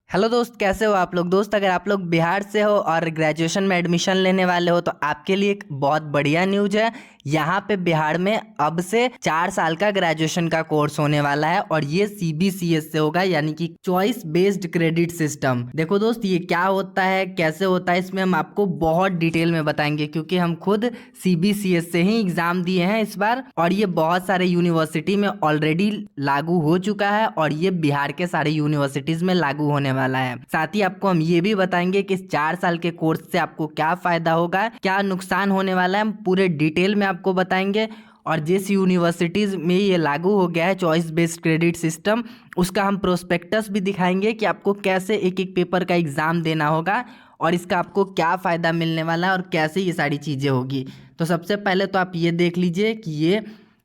Hello दोस्त, कैसे हो आप लोग। दोस्त, अगर आप लोग बिहार से हो और ग्रेजुएशन में एडमिशन लेने वाले हो तो आपके लिए एक बहुत बढ़िया न्यूज है। यहाँ पे बिहार में अब से 4 साल का ग्रेजुएशन का कोर्स होने वाला है और ये सीबीसीएस से होगा, यानी कि चॉइस बेस्ड क्रेडिट सिस्टम। देखो दोस्त, ये क्या होता है, कैसे होता है, इसमें हम आपको बहुत डिटेल में बताएंगे क्योंकि हम खुद सीबीसीएस से ही एग्जाम दिए हैं इस बार और ये बहुत सारे यूनिवर्सिटी में ऑलरेडी लागू हो चुका है और ये बिहार के सारे यूनिवर्सिटीज में लागू होने वाला है। साथ ही आपको हम ये भी बताएंगे कि इस 4 साल के कोर्स से आपको क्या फायदा होगा, क्या नुकसान होने वाला है, हम पूरे डिटेल में आपको बताएंगे। और जिस यूनिवर्सिटीज में ये लागू हो गया है चॉइस बेस्ड क्रेडिट सिस्टम, उसका हम प्रोस्पेक्टस भी दिखाएंगे कि आपको कैसे एक एक पेपर का एग्जाम देना होगा और इसका आपको क्या फ़ायदा मिलने वाला है और कैसे ये सारी चीज़ें होगी। तो सबसे पहले तो आप ये देख लीजिए कि ये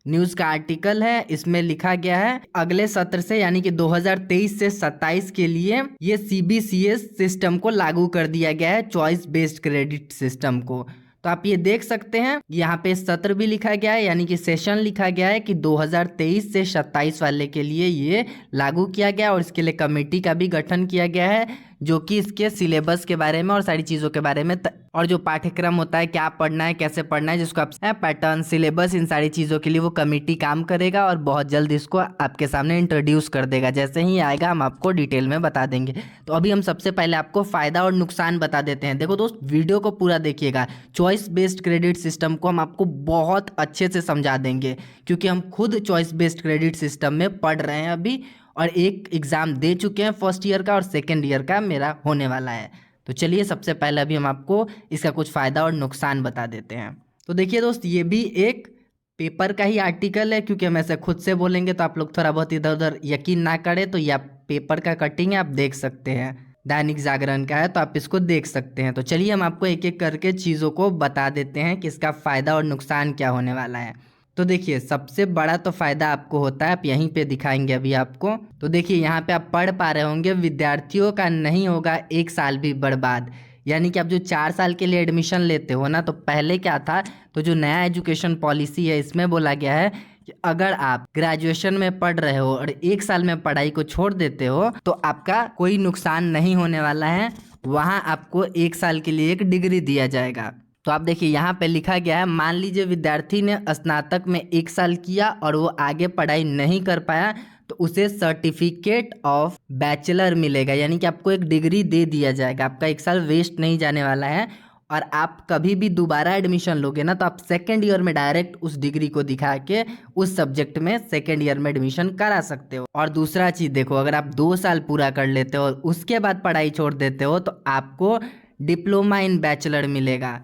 न्यूज़ का आर्टिकल है, इसमें लिखा गया है अगले सत्र से यानी कि 2023 से 27 के लिए ये सीबीसीएस सिस्टम को लागू कर दिया गया है, चॉइस बेस्ड क्रेडिट सिस्टम को। तो आप ये देख सकते हैं यहाँ पे सत्र भी लिखा गया है, यानी कि सेशन लिखा गया है कि 2023 से 27 वाले के लिए ये लागू किया गया और इसके लिए कमेटी का भी गठन किया गया है जो कि इसके सिलेबस के बारे में और सारी चीज़ों के बारे में और जो पाठ्यक्रम होता है, क्या पढ़ना है, कैसे पढ़ना है, जिसको आप पैटर्न, सिलेबस, इन सारी चीज़ों के लिए वो कमेटी काम करेगा और बहुत जल्द इसको आपके सामने इंट्रोड्यूस कर देगा। जैसे ही आएगा हम आपको डिटेल में बता देंगे। तो अभी हम सबसे पहले आपको फ़ायदा और नुकसान बता देते हैं। देखो दोस्त, वीडियो को पूरा देखिएगा। चॉइस बेस्ड क्रेडिट सिस्टम को हम आपको बहुत अच्छे से समझा देंगे क्योंकि हम खुद चॉइस बेस्ड क्रेडिट सिस्टम में पढ़ रहे हैं अभी और एक एग्ज़ाम दे चुके हैं, फर्स्ट ईयर का और सेकेंड ईयर का मेरा होने वाला है। तो चलिए सबसे पहले अभी हम आपको इसका कुछ फ़ायदा और नुकसान बता देते हैं। तो देखिए दोस्त, ये भी एक पेपर का ही आर्टिकल है क्योंकि हम ऐसे खुद से बोलेंगे तो आप लोग थोड़ा बहुत इधर उधर यकीन ना करें, तो यह पेपर का कटिंग है, आप देख सकते हैं, दैनिक जागरण का है, तो आप इसको देख सकते हैं। तो चलिए हम आपको एक एक करके चीज़ों को बता देते हैं कि इसका फ़ायदा और नुकसान क्या होने वाला है। तो देखिए, सबसे बड़ा तो फ़ायदा आपको होता है, आप यहीं पे दिखाएंगे अभी आपको। तो देखिए, यहाँ पे आप पढ़ पा रहे होंगे, विद्यार्थियों का नहीं होगा 1 साल भी बर्बाद। यानी कि आप जो 4 साल के लिए एडमिशन लेते हो ना, तो पहले क्या था, तो जो नया एजुकेशन पॉलिसी है इसमें बोला गया है कि अगर आप ग्रेजुएशन में पढ़ रहे हो और 1 साल में पढ़ाई को छोड़ देते हो तो आपका कोई नुकसान नहीं होने वाला है। वहाँ आपको 1 साल के लिए एक डिग्री दिया जाएगा। तो आप देखिए, यहाँ पे लिखा गया है, मान लीजिए विद्यार्थी ने स्नातक में 1 साल किया और वो आगे पढ़ाई नहीं कर पाया तो उसे सर्टिफिकेट ऑफ बैचलर मिलेगा, यानी कि आपको एक डिग्री दे दिया जाएगा। आपका 1 साल वेस्ट नहीं जाने वाला है और आप कभी भी दोबारा एडमिशन लोगे ना तो आप सेकेंड ईयर में डायरेक्ट उस डिग्री को दिखा के उस सब्जेक्ट में सेकेंड ईयर में एडमिशन करा सकते हो। और दूसरा चीज़ देखो, अगर आप 2 साल पूरा कर लेते हो और उसके बाद पढ़ाई छोड़ देते हो तो आपको डिप्लोमा इन बैचलर मिलेगा।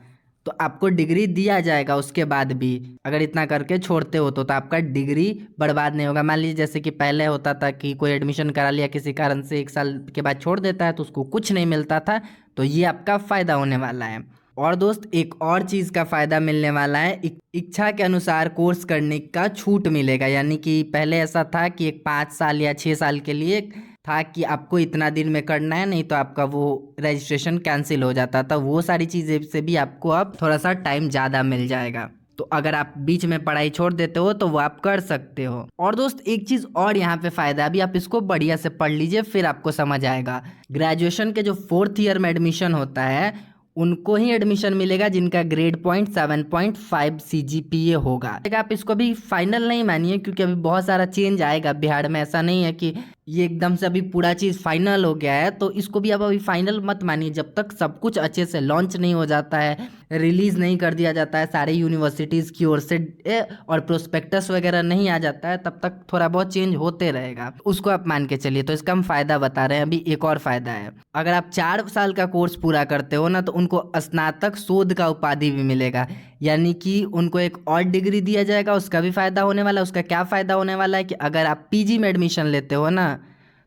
तो आपको डिग्री दिया जाएगा उसके बाद भी, अगर इतना करके छोड़ते हो तो आपका डिग्री बर्बाद नहीं होगा। मान लीजिए जैसे कि पहले होता था कि कोई एडमिशन करा लिया किसी कारण से, 1 साल के बाद छोड़ देता है तो उसको कुछ नहीं मिलता था, तो ये आपका फ़ायदा होने वाला है। और दोस्त, एक और चीज़ का फ़ायदा मिलने वाला है, इच्छा के अनुसार कोर्स करने का छूट मिलेगा। यानी कि पहले ऐसा था कि एक 5 साल या 6 साल के लिए था कि आपको इतना दिन में करना है, नहीं तो आपका वो रजिस्ट्रेशन कैंसिल हो जाता था। वो सारी चीज़ें से भी आपको अब थोड़ा सा टाइम ज़्यादा मिल जाएगा। तो अगर आप बीच में पढ़ाई छोड़ देते हो तो वो आप कर सकते हो। और दोस्त, एक चीज़ और यहाँ पे फ़ायदा, अभी आप इसको बढ़िया से पढ़ लीजिए फिर आपको समझ आएगा। ग्रेजुएशन के जो 4th ईयर में एडमिशन होता है उनको ही एडमिशन मिलेगा जिनका ग्रेड पॉइंट 7.5 CGPA होगा। आप इसको भी फाइनल नहीं मानिए क्योंकि अभी बहुत सारा चेंज आएगा बिहार में। ऐसा नहीं है कि ये एकदम से अभी पूरा चीज़ फाइनल हो गया है, तो इसको भी आप अभी फाइनल मत मानिए। जब तक सब कुछ अच्छे से लॉन्च नहीं हो जाता है, रिलीज़ नहीं कर दिया जाता है सारे यूनिवर्सिटीज़ की ओर से और प्रोस्पेक्टस वगैरह नहीं आ जाता है, तब तक थोड़ा बहुत चेंज होते रहेगा, उसको आप मान के चलिए। तो इसका हम फ़ायदा बता रहे हैं। अभी एक और फ़ायदा है, अगर आप 4 साल का कोर्स पूरा करते हो ना तो उनको स्नातक शोध का उपाधि भी मिलेगा, यानी कि उनको एक और डिग्री दिया जाएगा, उसका भी फ़ायदा होने वाला है। उसका क्या फ़ायदा होने वाला है कि अगर आप पीजी में एडमिशन लेते हो ना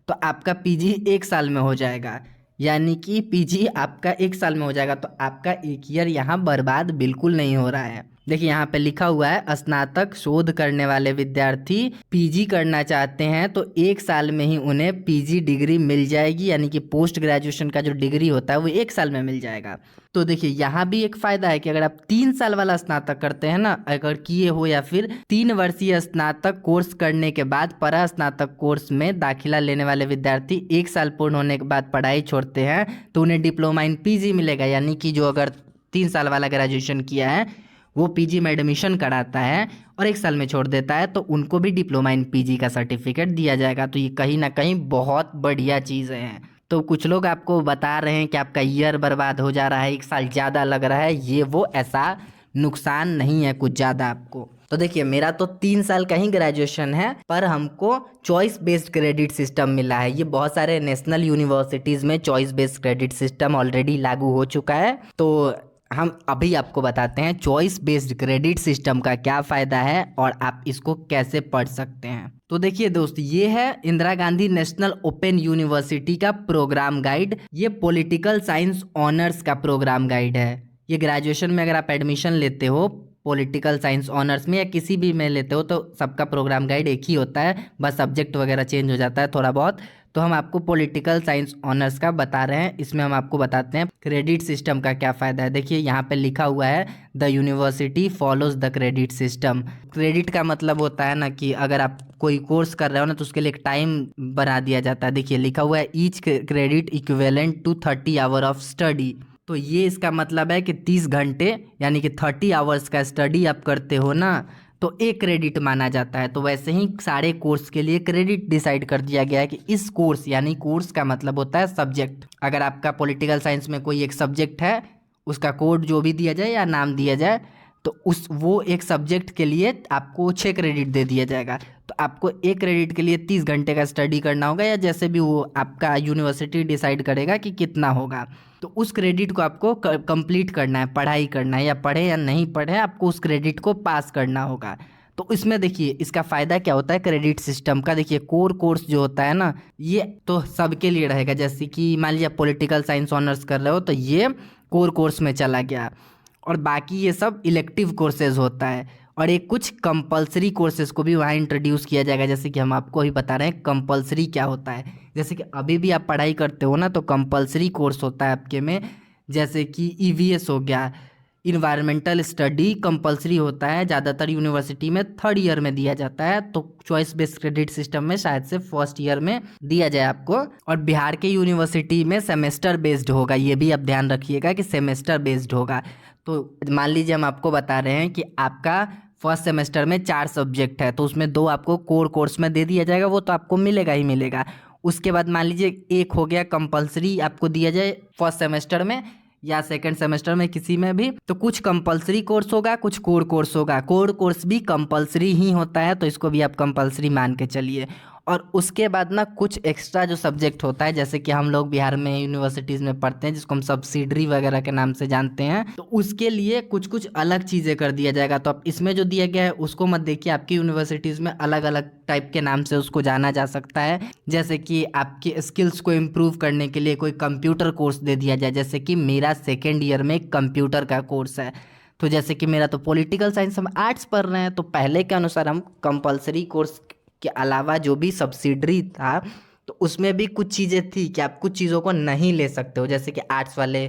तो आपका पीजी 1 साल में हो जाएगा, यानी कि पीजी आपका 1 साल में हो जाएगा, तो आपका 1 ईयर यहाँ बर्बाद बिल्कुल नहीं हो रहा है। देखिए यहाँ पे लिखा हुआ है स्नातक शोध करने वाले विद्यार्थी पीजी करना चाहते हैं तो 1 साल में ही उन्हें पीजी डिग्री मिल जाएगी, यानी कि पोस्ट ग्रेजुएशन का जो डिग्री होता है वो 1 साल में मिल जाएगा। तो देखिए यहाँ भी एक फायदा है कि अगर आप 3 साल वाला स्नातक करते हैं ना, अगर किए हो, या फिर 3 वर्षीय स्नातक कोर्स करने के बाद परा स्नातक कोर्स में दाखिला लेने वाले विद्यार्थी 1 साल पूर्ण होने के बाद पढ़ाई छोड़ते हैं तो उन्हें डिप्लोमा इन पीजी मिलेगा। यानी कि जो अगर 3 साल वाला ग्रेजुएशन किया है वो पीजी में एडमिशन कराता है और 1 साल में छोड़ देता है तो उनको भी डिप्लोमा इन पीजी का सर्टिफिकेट दिया जाएगा। तो ये कहीं ना कहीं बहुत बढ़िया चीज़ें हैं। तो कुछ लोग आपको बता रहे हैं कि आपका ईयर बर्बाद हो जा रहा है, 1 साल ज़्यादा लग रहा है, ये वो ऐसा नुकसान नहीं है कुछ ज़्यादा आपको। तो देखिए मेरा तो 3 साल का ही ग्रेजुएशन है, पर हमको चॉइस बेस्ड क्रेडिट सिस्टम मिला है। ये बहुत सारे नेशनल यूनिवर्सिटीज़ में choice based credit system already लागू हो चुका है। तो हम अभी आपको बताते हैं चॉइस बेस्ड क्रेडिट सिस्टम का क्या फ़ायदा है और आप इसको कैसे पढ़ सकते हैं। तो देखिए दोस्त, ये है Indira Gandhi national open university का प्रोग्राम गाइड। ये पॉलिटिकल साइंस ऑनर्स का प्रोग्राम गाइड है। ये ग्रेजुएशन में अगर आप एडमिशन लेते हो पॉलिटिकल साइंस ऑनर्स में या किसी भी में लेते हो तो सबका प्रोग्राम गाइड एक ही होता है, बस सब्जेक्ट वगैरह चेंज हो जाता है थोड़ा बहुत। तो हम आपको पॉलिटिकल साइंस ऑनर्स का बता रहे हैं। इसमें हम आपको बताते हैं क्रेडिट सिस्टम का क्या फ़ायदा है। देखिए यहाँ पे लिखा हुआ है the university follows the credit system. Credit का मतलब होता है ना कि अगर आप कोई कोर्स कर रहे हो ना तो उसके लिए एक टाइम बना दिया जाता है। देखिए लिखा हुआ है each credit equivalent to 30 hour of study. तो ये इसका मतलब है कि 30 घंटे यानी कि 30 आवर्स का स्टडी आप करते हो ना तो 1 क्रेडिट माना जाता है। तो वैसे ही सारे कोर्स के लिए क्रेडिट डिसाइड कर दिया गया है कि इस कोर्स, यानी कोर्स का मतलब होता है सब्जेक्ट। अगर आपका पॉलिटिकल साइंस में कोई एक सब्जेक्ट है, उसका कोड जो भी दिया जाए या नाम दिया जाए तो वो एक सब्जेक्ट के लिए आपको 6 क्रेडिट दे दिया जाएगा। तो आपको 1 क्रेडिट के लिए 30 घंटे का स्टडी करना होगा या जैसे भी वो आपका यूनिवर्सिटी डिसाइड करेगा कि कितना होगा। तो उस क्रेडिट को आपको कंप्लीट करना है, पढ़ाई करना है, या पढ़े या नहीं पढ़े आपको उस क्रेडिट को पास करना होगा। तो इसमें देखिए इसका फ़ायदा क्या होता है क्रेडिट सिस्टम का। देखिए कोर कोर्स जो होता है ना ये तो सबके लिए रहेगा। जैसे कि मान लीजिए पॉलिटिकल साइंस ऑनर्स कर रहे हो तो ये कोर कोर्स में चला गया, और बाकी ये सब इलेक्टिव कोर्सेज होता है। और एक कुछ कंपलसरी कोर्सेज को भी वहाँ इंट्रोड्यूस किया जाएगा। जैसे कि हम आपको अभी बता रहे हैं कंपलसरी क्या होता है। जैसे कि अभी भी आप पढ़ाई करते हो ना तो कंपलसरी कोर्स होता है आपके में, जैसे कि ईवीएस हो गया, इन्वायरमेंटल स्टडी कंपलसरी होता है। ज़्यादातर यूनिवर्सिटी में 3rd ईयर में दिया जाता है, तो चॉइस बेस्ड क्रेडिट सिस्टम में शायद से 1st ईयर में दिया जाए आपको। और बिहार के यूनिवर्सिटी में सेमेस्टर बेस्ड होगा, ये भी आप ध्यान रखिएगा कि सेमेस्टर बेस्ड होगा। तो मान लीजिए हम आपको बता रहे हैं कि आपका फर्स्ट सेमेस्टर में 4 सब्जेक्ट है तो उसमें 2 आपको कोर कोर्स में दे दिया जाएगा, वो तो आपको मिलेगा ही मिलेगा। उसके बाद मान लीजिए एक हो गया कंपलसरी आपको दिया जाए फर्स्ट सेमेस्टर में या सेकंड सेमेस्टर में किसी में भी, तो कुछ कंपलसरी कोर्स होगा, कुछ कोर कोर्स होगा। कोर कोर्स भी कंपलसरी ही होता है तो इसको भी आप कंपलसरी मान के चलिए। और उसके बाद ना कुछ एक्स्ट्रा जो सब्जेक्ट होता है, जैसे कि हम लोग बिहार में यूनिवर्सिटीज़ में पढ़ते हैं जिसको हम सब्सिडरी वगैरह के नाम से जानते हैं, तो उसके लिए कुछ कुछ अलग चीज़ें कर दिया जाएगा। तो आप इसमें जो दिया गया है उसको मत देखिए, आपकी यूनिवर्सिटीज़ में अलग अलग टाइप के नाम से उसको जाना जा सकता है। जैसे कि आपकी स्किल्स को इम्प्रूव करने के लिए कोई कंप्यूटर कोर्स दे दिया जाए, जैसे कि मेरा 2nd ईयर में कंप्यूटर का कोर्स है। तो जैसे कि मेरा तो पॉलिटिकल साइंस, हम आर्ट्स पढ़ रहे हैं तो पहले के अनुसार हम कंपलसरी कोर्स के अलावा जो भी सब्सिडरी था तो उसमें भी कुछ चीज़ें थी कि आप कुछ चीज़ों को नहीं ले सकते हो, जैसे कि आर्ट्स वाले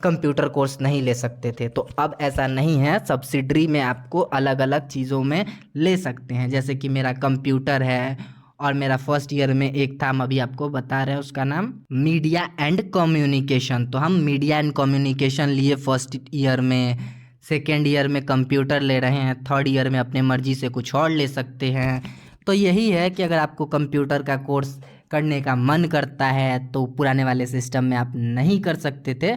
कंप्यूटर कोर्स नहीं ले सकते थे। तो अब ऐसा नहीं है, सब्सिडरी में आपको अलग अलग चीज़ों में ले सकते हैं। जैसे कि मेरा कंप्यूटर है और मेरा 1st ईयर में एक था, हम अभी आपको बता रहे हैं उसका नाम मीडिया एंड कम्युनिकेशन। तो हम मीडिया एंड कम्युनिकेशन लिए 1st ईयर में, 2nd ईयर में कंप्यूटर ले रहे हैं, 3rd ईयर में अपने मर्जी से कुछ और ले सकते हैं। तो यही है कि अगर आपको कंप्यूटर का कोर्स करने का मन करता है तो पुराने वाले सिस्टम में आप नहीं कर सकते थे।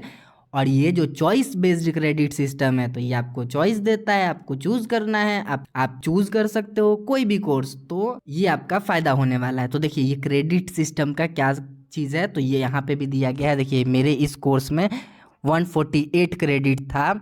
और ये जो चॉइस बेस्ड क्रेडिट सिस्टम है तो ये आपको चॉइस देता है, आपको चूज़ करना है, आप चूज़ कर सकते हो कोई भी कोर्स, तो ये आपका फ़ायदा होने वाला है। तो देखिए ये क्रेडिट सिस्टम का क्या चीज़ है तो ये यहाँ पे भी दिया गया है। देखिए मेरे इस कोर्स में 148 क्रेडिट था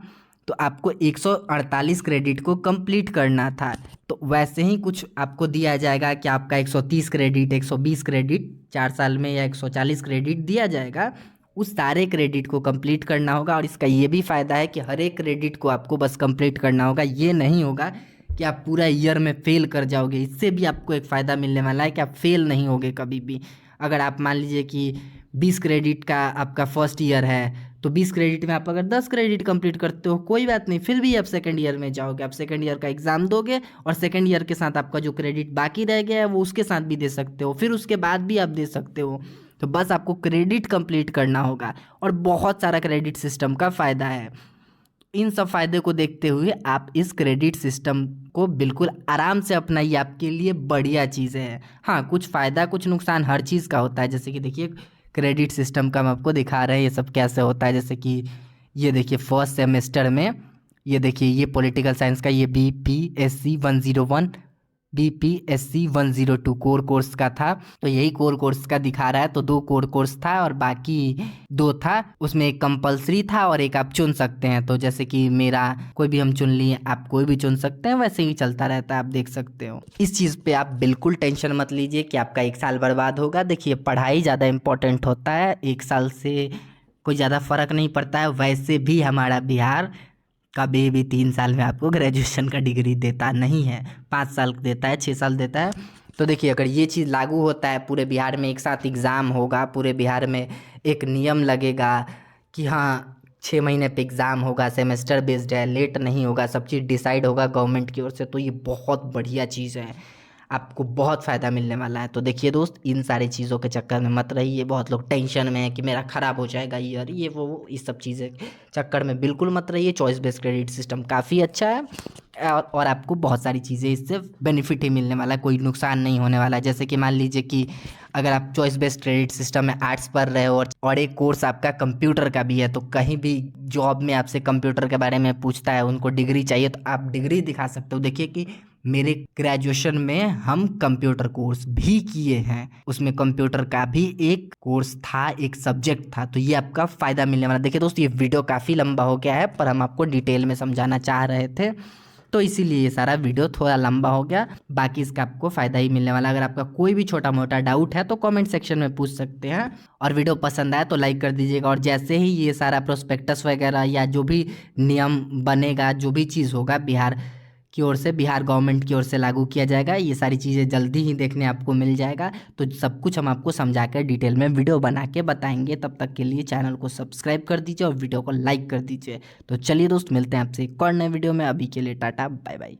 तो आपको 148 क्रेडिट को कंप्लीट करना था। तो वैसे ही कुछ आपको दिया जाएगा कि आपका 130 क्रेडिट, 120 क्रेडिट 4 साल में या 140 क्रेडिट दिया जाएगा। उस सारे क्रेडिट को कंप्लीट करना होगा। और इसका ये भी फ़ायदा है कि हर एक क्रेडिट को आपको बस कंप्लीट करना होगा, ये नहीं होगा कि आप पूरा ईयर में फेल कर जाओगे। इससे भी आपको एक फ़ायदा मिलने वाला है कि आप फेल नहीं होगे कभी भी। अगर आप मान लीजिए कि 20 क्रेडिट का आपका फर्स्ट ईयर है, तो 20 क्रेडिट में आप अगर 10 क्रेडिट कंप्लीट करते हो कोई बात नहीं, फिर भी आप सेकंड ईयर में जाओगे, आप सेकंड ईयर का एग्ज़ाम दोगे और सेकंड ईयर के साथ आपका जो क्रेडिट बाकी रह गया है वो उसके साथ भी दे सकते हो, फिर उसके बाद भी आप दे सकते हो। तो बस आपको क्रेडिट कंप्लीट करना होगा और बहुत सारा क्रेडिट सिस्टम का फ़ायदा है। इन सब फ़ायदे को देखते हुए आप इस क्रेडिट सिस्टम को बिल्कुल आराम से अपनाइए, आपके लिए बढ़िया चीज़ है। हाँ, कुछ फ़ायदा कुछ नुकसान हर चीज़ का होता है। जैसे कि देखिए क्रेडिट सिस्टम का हम आपको दिखा रहे हैं ये सब कैसे होता है। जैसे कि ये देखिए फर्स्ट सेमेस्टर में ये देखिए ये पॉलिटिकल साइंस का ये BPSC 101 BPSC 102 कोर कोर्स का था। तो यही कोर कोर्स का दिखा रहा है। तो 2 कोर कोर्स था और बाकी 2 था, उसमें एक कंपलसरी था और एक आप चुन सकते हैं। तो जैसे कि मेरा कोई भी हम चुन लिए, आप कोई भी चुन सकते हैं, वैसे ही चलता रहता है, आप देख सकते हो। इस चीज़ पे आप बिल्कुल टेंशन मत लीजिए कि आपका 1 साल बर्बाद होगा। देखिए पढ़ाई ज़्यादा इंपॉर्टेंट होता है, 1 साल से कोई ज़्यादा फ़र्क नहीं पड़ता है। वैसे भी हमारा बिहार कभी भी 3 साल में आपको ग्रेजुएशन का डिग्री देता नहीं है, 5 साल देता है, 6 साल देता है। तो देखिए अगर ये चीज़ लागू होता है, पूरे बिहार में एक साथ एग्ज़ाम होगा, पूरे बिहार में एक नियम लगेगा कि हाँ 6 महीने पे एग्ज़ाम होगा, सेमेस्टर बेस्ड है, लेट नहीं होगा, सब चीज़ डिसाइड होगा गवर्नमेंट की ओर से, तो ये बहुत बढ़िया चीज़ है, आपको बहुत फ़ायदा मिलने वाला है। तो देखिए दोस्त, इन सारी चीज़ों के चक्कर में मत रहिए। बहुत लोग टेंशन में है कि मेरा ख़राब हो जाएगा ईयर, ये वो इस सब चीज़ें चक्कर में बिल्कुल मत रहिए। चॉइस बेस्ड क्रेडिट सिस्टम काफ़ी अच्छा है और आपको बहुत सारी चीज़ें इससे बेनिफिट ही मिलने वाला है, कोई नुकसान नहीं होने वाला है। जैसे कि मान लीजिए कि अगर आप चॉइस बेस्ड क्रेडिट सिस्टम में आर्ट्स पढ़ रहे हो और एक कोर्स आपका कंप्यूटर का भी है, तो कहीं भी जॉब में आपसे कंप्यूटर के बारे में पूछता है, उनको डिग्री चाहिए, तो आप डिग्री दिखा सकते हो। देखिए कि मेरे ग्रेजुएशन में हम कंप्यूटर कोर्स भी किए हैं, उसमें कंप्यूटर का भी एक कोर्स था, एक सब्जेक्ट था, तो ये आपका फ़ायदा मिलने वाला। देखिए दोस्त, ये वीडियो काफ़ी लंबा हो गया है, पर हम आपको डिटेल में समझाना चाह रहे थे, तो इसीलिए ये सारा वीडियो थोड़ा लंबा हो गया। बाकी इसका आपको फ़ायदा ही मिलने वाला। अगर आपका कोई भी छोटा मोटा डाउट है तो कमेंट सेक्शन में पूछ सकते हैं, और वीडियो पसंद आए तो लाइक कर दीजिएगा। और जैसे ही ये सारा प्रोस्पेक्टस वगैरह या जो भी नियम बनेगा, जो भी चीज़ होगा बिहार की ओर से, बिहार गवर्नमेंट की ओर से लागू किया जाएगा, ये सारी चीज़ें जल्दी ही देखने आपको मिल जाएगा। तो सब कुछ हम आपको समझा कर डिटेल में वीडियो बना के बताएंगे। तब तक के लिए चैनल को सब्सक्राइब कर दीजिए और वीडियो को लाइक कर दीजिए। तो चलिए दोस्त, मिलते हैं आपसे एक और नए वीडियो में। अभी के लिए टाटा, बाय बाय।